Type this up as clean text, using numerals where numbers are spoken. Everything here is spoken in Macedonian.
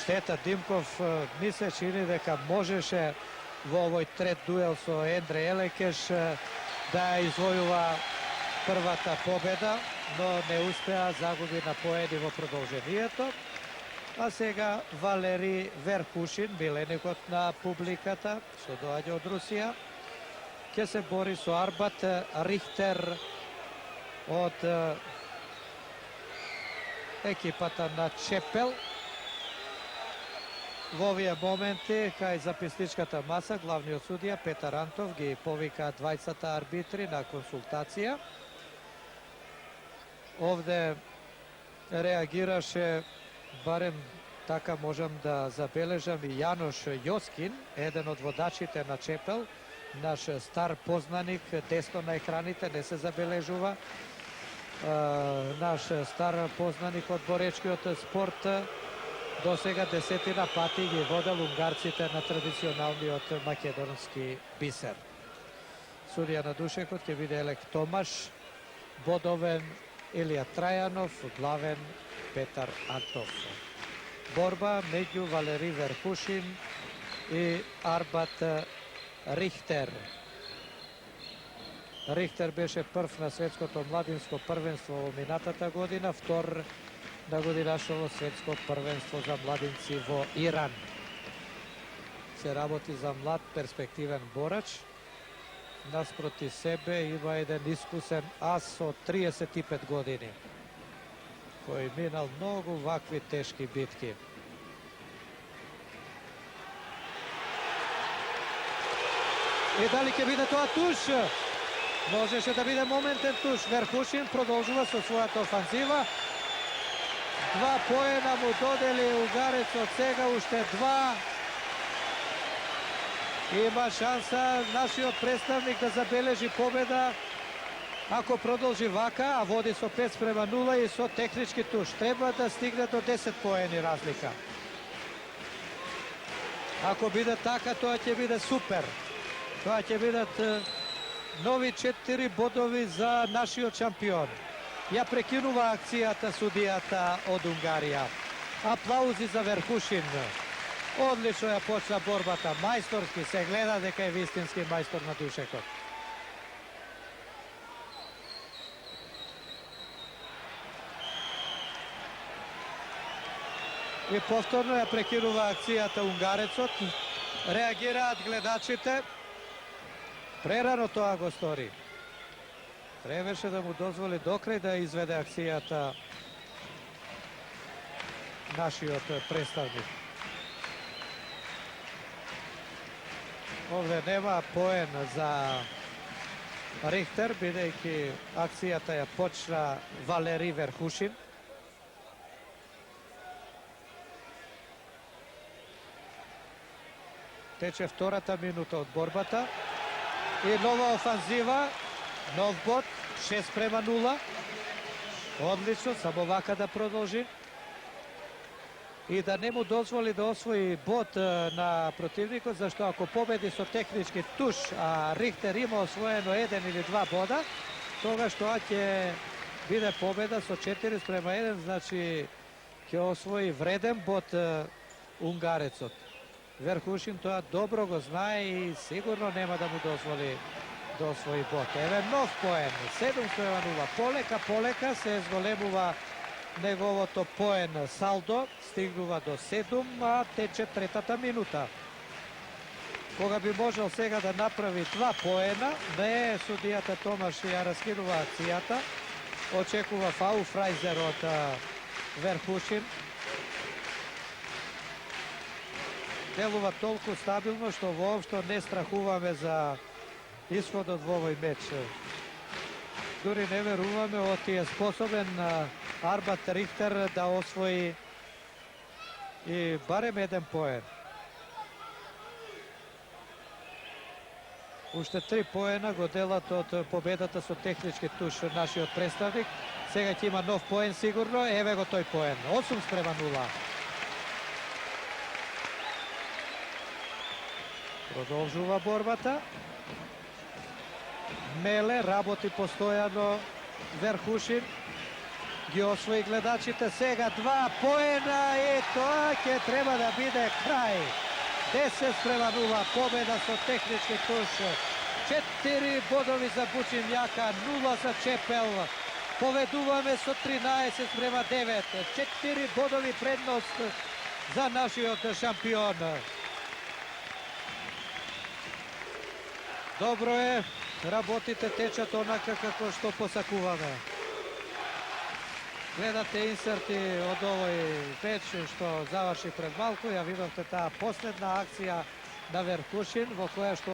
Штета, Димков ми се чини дека можеше во овој трет дуел со Ендре Елекеш да извојува првата победа, но не успеа, загуби на поени во продолжението. А сега Валери Верхушин, миленикот на публиката, што доаѓа од Русија, ќе се бори со Арбат Рихтер од екипата на Чепел. Во овие моменти, кај записничката маса, главниот судија Петар Антов ги повика двајцата арбитри на консултација. Овде реагираше, барем така можам да забележам, и Јанош Јоскин, еден од водачите на Чепел, наш стар познаник, десно на екраните, не се забележува. Наш стар познаник од боречкиот спорт, до сега 10 пати ги водел унгарците на традиционалниот македонски бисер. Судија на душекот ќе биде Елек Томаш, бодовен Илија Трајанов, главен Петар Антов. Борба меѓу Валери Верхушин и Арбат Рихтер. Рихтер беше прв на светското младинско првенство во минатата година, втор на годинашово светско првенство за младинци во Иран. Се работи за млад перспективен борач. Наспроти себе има еден искусен ас со 35 години, кој минал многу вакви тешки битки. И дали ќе биде тоа туш? Можеше да биде моментен туш. Верхушин продолжува со својата офанзива. 2 поена му додели угарецот, сега уште 2. Има шанса нашиот представник да забележи победа ако продолжи вака, а води со 5:0 и со технички туш. Треба да стигне до 10 поени разлика. Ако биде така, тоа ќе биде супер. Тоа ќе бидат нови 4 бодови за нашиот шампион. Ја прекинува акцијата судијата од Унгарија. Аплаузи за Верхушин. Одлично ја почна борбата. Мајсторски се гледа дека е вистински мајстор на душекот. И повторно ја прекинува акцијата унгарецот. Реагираат гледачите. Прерано тоа го стори. Требаше да му дозволи докрај да изведе акцијата нашиот представник. Овде нема поен за Рихтер, бидејќи акцијата ја почна Валери Верхушин. Тече втората минута од борбата. И нова офанзива, нов бод, 6:0. Одлично, само вака да продолжи. И да не му дозволи да освои бод на противникот, зашто ако победи со технички туш, а Рихтер има освоено 1 или 2 бода, тогаш тоа ќе биде победа со 4:1, значи ќе освои вреден бод унгарецот. Верхушин тоа добро го знае и сигурно нема да му дозволи да освои бод. Еве нов поен, 7:0. Полека се зголемува неговото поен салдо, стигнува до 7, а тече третата минута. Кога би можел сега да направи 2 поена, не, судијата Томаш ја раскинува акцијата, очекува фаул Фрајзер од Верхушин. Делува толку стабилно што воопшто не страхуваме за исходот во овој меч. Дури не веруваме оти е способен Арбат Рихтер да освои и барем 1 поен. Уште 3 поена го делат од победата со технички туш нашиот представник. Сега ќе има нов поен сигурно. Еве го тој поен. 8:0. Продолжува борбата. Меле работи постојано Верхушин. ги освои гледачите. Сега 2 поена и тоа ќе треба да биде крај. 10-0 победа со технички туш. 4 бодови за Бучин Јака, 0 за Чепел. Поведуваме со 13-9. 4 бодови предност за нашиот шампион. Добро е, работите течат онака како што посакуваме. Гледате инсерти од овој меч што заврши пред малку. Ја видовте таа последна акција на Веркушин во која што